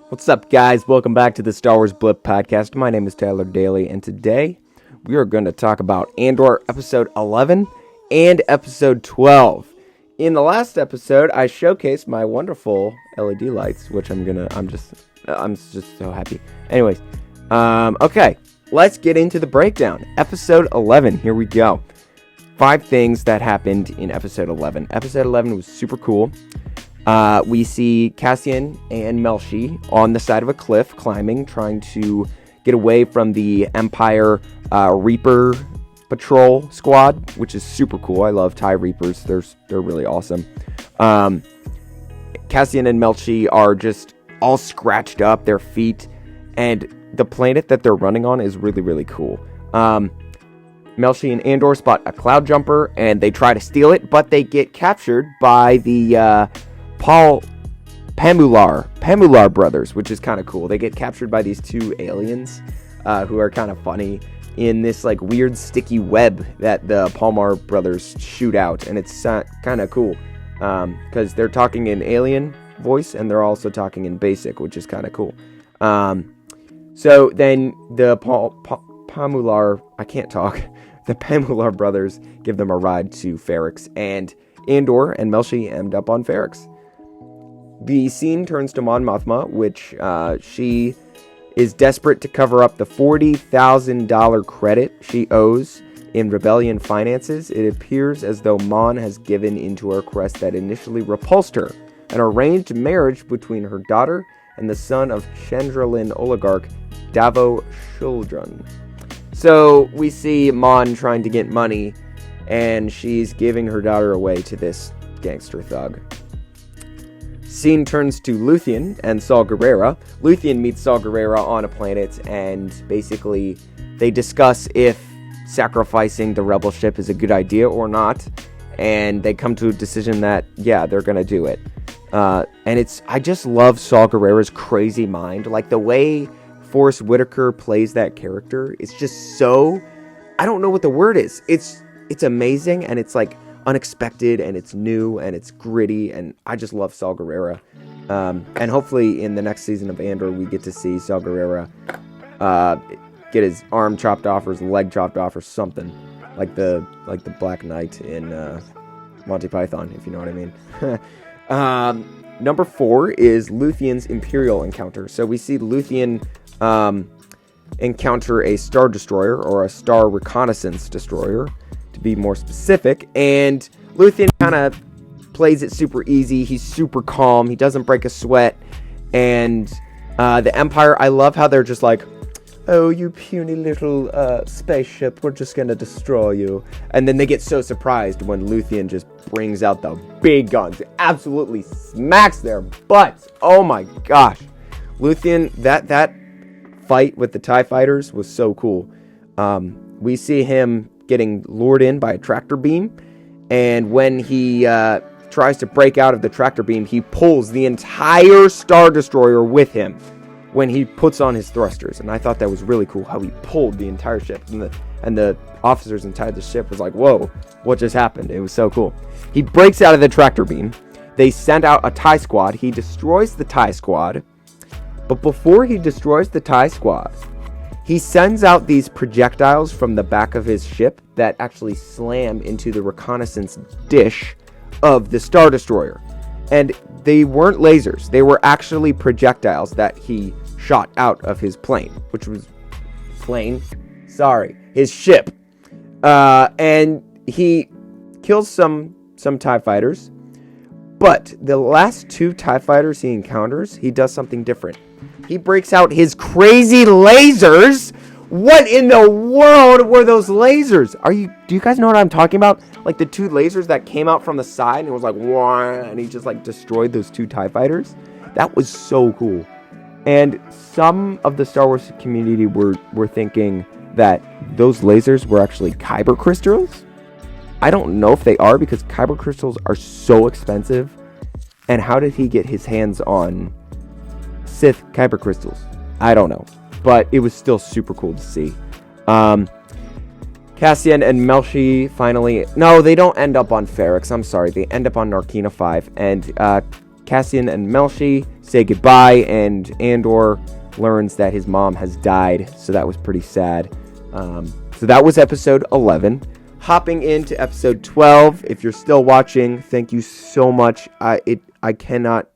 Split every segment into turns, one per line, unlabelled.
What's up, guys? Welcome back to the Star Wars Blip podcast. My name is Tyler Daly, and today we are going to talk about Andor episode 11 and episode 12. In the last episode, I showcased my wonderful LED lights, which I'm just so happy. Anyways, okay, let's get into the breakdown. Episode 11, here we go. 5 things that happened in episode 11. Episode 11 was super cool. We see Cassian and Melshi on the side of a cliff climbing, trying to get away from the Empire Reaper Patrol Squad, which is super cool. I love TIE Reapers. They're really awesome. Cassian and Melshi are just all scratched up, their feet, and the planet that they're running on is really, really cool. Melshi and Andor spot a cloud jumper, and they try to steal it, but they get captured by the Pamular brothers, which is kind of cool. They get captured by these 2 aliens who are kind of funny in this like weird sticky web that the Palmar brothers shoot out, and it's kind of cool because they're talking in alien voice and they're also talking in basic, which is kind of cool. So then the Pamular, I can't talk. The Pamular brothers give them a ride to Ferrix, and Andor and Melshi end up on Ferrix. The scene turns to Mon Mothma, which she is desperate to cover up the $40,000 credit she owes in rebellion finances. It appears as though Mon has given into a request that initially repulsed her, an arranged marriage between her daughter and the son of Chendralin oligarch Davo Shuldrun. So we see Mon trying to get money, and she's giving her daughter away to this gangster thug. Scene turns to Luthien and Saw Gerrera. Luthien meets Saw Gerrera on a planet, and basically they discuss if sacrificing the rebel ship is a good idea or not, and they come to a decision that, yeah, they're gonna do it. And I just love Saw Gerrera's crazy mind. Like, the way Forrest Whitaker plays that character, it's just so, I don't know what the word is. It's amazing, and it's like unexpected, and it's new, and it's gritty, and I just love Saw Gerrera. And hopefully in the next season of Andor, we get to see Saw Gerrera get his arm chopped off or his leg chopped off or something, like the Black Knight in Monty Python, if you know what I mean. Number 4 is Luthien's Imperial encounter. So we see Luthien encounter a Star Destroyer, or a Star Reconnaissance Destroyer, to be more specific, and Luthien kind of plays it super easy. He's super calm. He doesn't break a sweat, and the Empire, I love how they're just like, oh, you puny little spaceship, we're just gonna destroy you. And then they get so surprised when Luthien just brings out the big guns. It absolutely smacks their butts. Oh my gosh. Luthien, that fight with the TIE fighters was so cool. We see him getting lured in by a tractor beam, and when he tries to break out of the tractor beam, he pulls the entire Star Destroyer with him when he puts on his thrusters. And I thought that was really cool, how he pulled the entire ship, and the officers inside the ship was like, whoa, what just happened? It was so cool. He breaks out of the tractor beam. They send out a TIE squad. He destroys the TIE squad, but before he destroys the TIE squad, he sends out these projectiles from the back of his ship that actually slam into the reconnaissance dish of the Star Destroyer. And they weren't lasers. They were actually projectiles that he shot out of his plane, his ship. And he kills some TIE fighters. But the last 2 TIE fighters he encounters, he does something different. He breaks out his crazy lasers. What in the world were those lasers? Do you guys know what I'm talking about? Like the 2 lasers that came out from the side, and it was like, wah, and he just like destroyed those 2 TIE fighters. That was so cool. And some of the Star Wars community were thinking that those lasers were actually kyber crystals. I don't know if they are, because kyber crystals are so expensive. And how did he get his hands on Sith kyber crystals? I don't know, but it was still super cool to see. Cassian and Melshi finally... No, they don't end up on Ferrix. I'm sorry. They end up on Narkina 5. And Cassian and Melshi say goodbye, and Andor learns that his mom has died, so that was pretty sad. So that was episode 11. Hopping into episode 12, if you're still watching, thank you so much. I cannot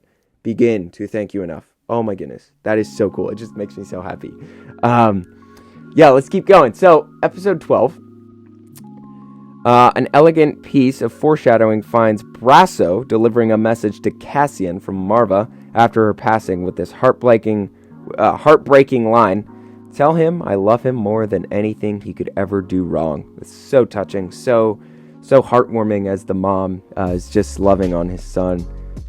begin to thank you enough. Oh my goodness, that is so cool. It just makes me so happy. Yeah, let's keep going. So, episode 12. An elegant piece of foreshadowing finds Brasso delivering a message to Cassian from Marva after her passing with this heartbreaking line. Tell him I love him more than anything he could ever do wrong. It's so touching, so heartwarming as the mom is just loving on his son.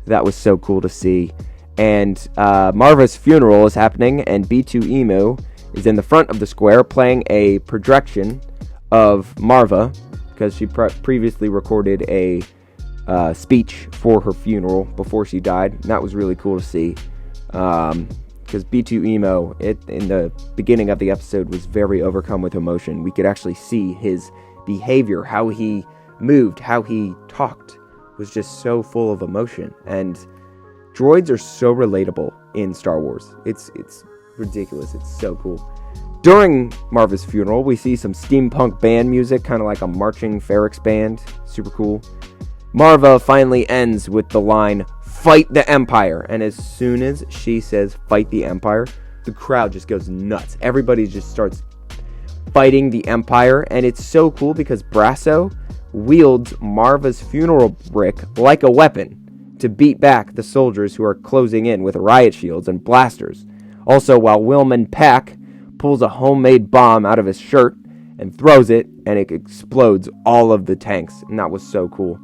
That was so cool to see. And Marva's funeral is happening, and B2 Emo is in the front of the square playing a projection of Marva, because she previously recorded a speech for her funeral before she died. And that was really cool to see. Because B2 Emo, in the beginning of the episode, was very overcome with emotion. We could actually see his behavior, how he moved, how he talked, was just so full of emotion. And droids are so relatable in Star Wars. It's ridiculous. It's so cool. During Marva's funeral, we see some steampunk band music, kind of like a marching Ferrix band. Super cool. Marva finally ends with the line, "Fight the Empire." And as soon as she says, "Fight the Empire," the crowd just goes nuts. Everybody just starts fighting the Empire. And it's so cool because Brasso wields Marva's funeral brick like a weapon to beat back the soldiers who are closing in with riot shields and blasters. Also, while Wilman Pack pulls a homemade bomb out of his shirt and throws it, and it explodes all of the tanks. And that was so cool.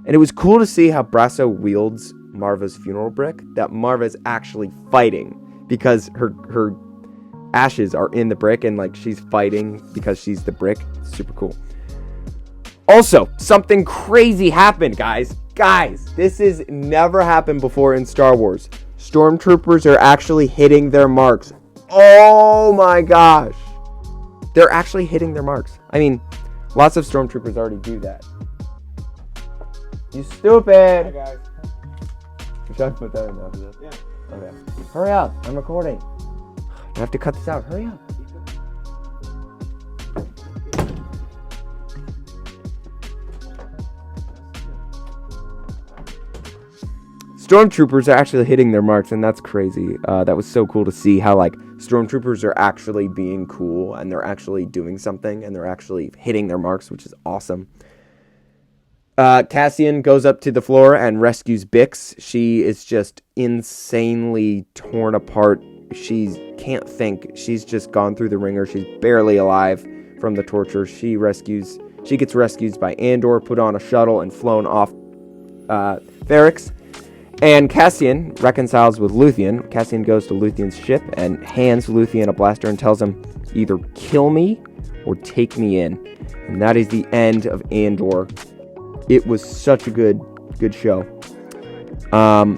And it was cool to see how Brasso wields Marva's funeral brick, that Marva's actually fighting because her ashes are in the brick, and like she's fighting because she's the brick. Super cool. Also, something crazy happened, guys. This has never happened before in Star Wars. Stormtroopers are actually hitting their marks. Oh my gosh. They're actually hitting their marks. I mean, lots of Stormtroopers already do that. You stupid!
Hi guys.
Should I put that in there?
Yeah.
Okay. Hurry up, I'm recording. I have to cut this out. Hurry up. Stormtroopers are actually hitting their marks, and that's crazy. That was so cool to see how, like, Stormtroopers are actually being cool, and they're actually doing something, and they're actually hitting their marks, which is awesome. Cassian goes up to the floor and rescues Bix. She is just insanely torn apart. She can't think. She's just gone through the ringer. She's barely alive from the torture. She gets rescued by Andor, put on a shuttle, and flown off Ferrix. And Cassian reconciles with Luthien. Cassian goes to Luthien's ship and hands Luthien a blaster and tells him, either kill me or take me in. And that is the end of Andor. It was such a good show. I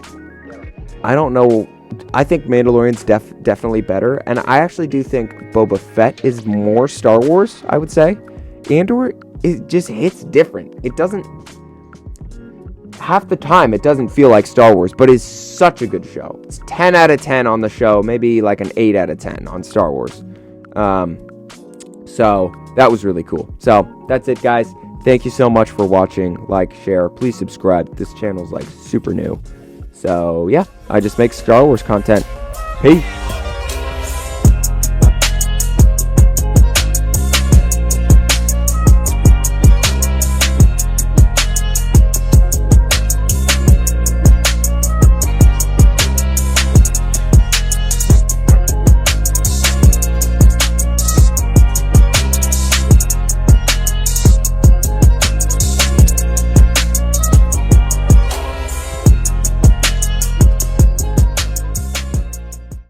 don't know. I think Mandalorian's definitely better. And I actually do think Boba Fett is more Star Wars, I would say. Andor, it just hits different. It doesn't... Half the time, it doesn't feel like Star Wars, but it's such a good show. It's 10 out of 10 on the show, maybe like an 8 out of 10 on Star Wars. So, that was really cool. So, that's it, guys. Thank you so much for watching. Like, share. Please subscribe. This channel's, like, super new. So, yeah. I just make Star Wars content. Peace.